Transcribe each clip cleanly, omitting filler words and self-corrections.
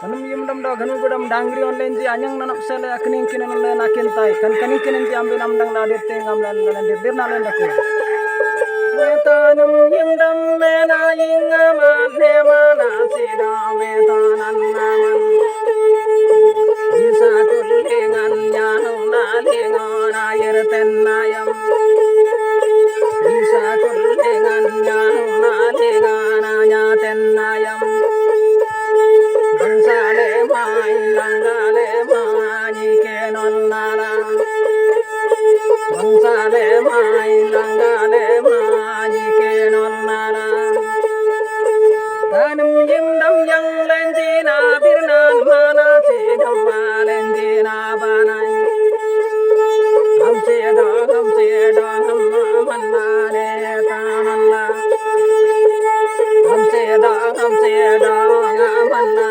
Kanum yum dam da ganu gudam dangri online ji anyang nanap sele akning kinan le nakin tai kan kaning kinan ji ambe nam dang na dir te ngam lan lan dir na lan dako metanum yum dam me na yinga ma ne ma na si da metanan na man isa kulle ngan nya na le ngona yer ten na yam isa kulle ngan nya na le ngana nya ten na yam Bansale mai langale mai kenon nala Bansale mai langale mai kenon nala Tanum yindam yang lenjina birnan mana sidam lenjina banai Hamse da manale tanalla Hamse da manale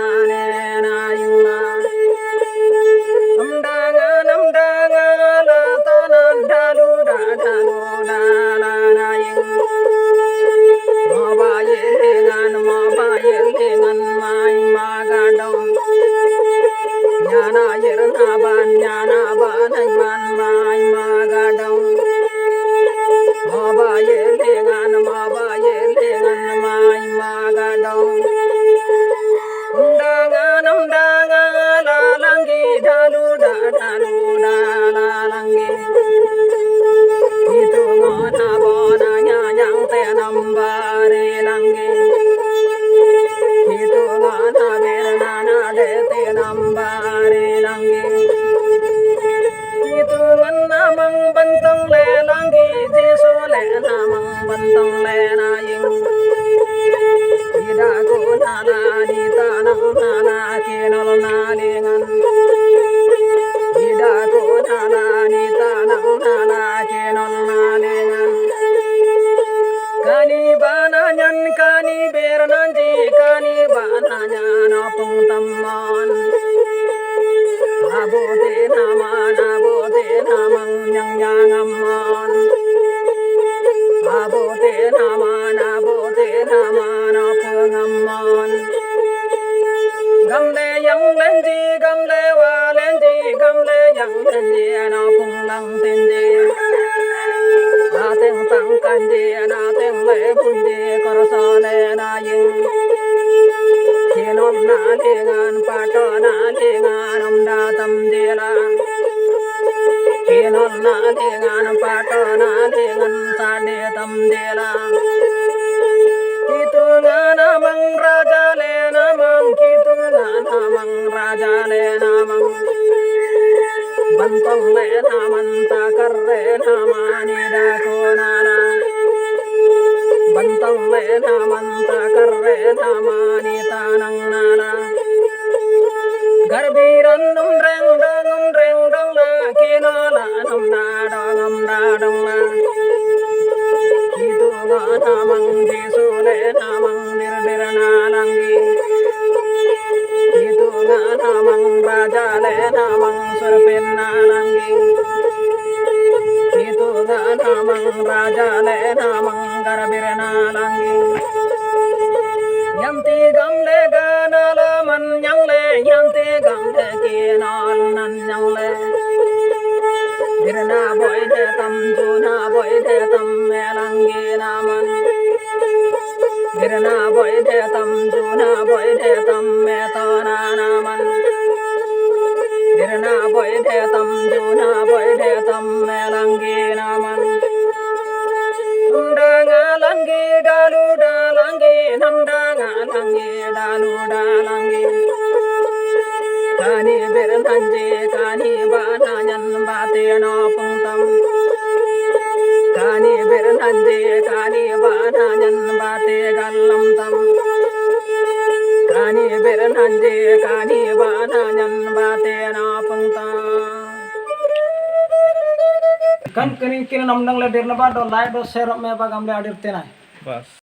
kan kening kini namdang le dirna ba do like do share me ba gamle adir tenai bas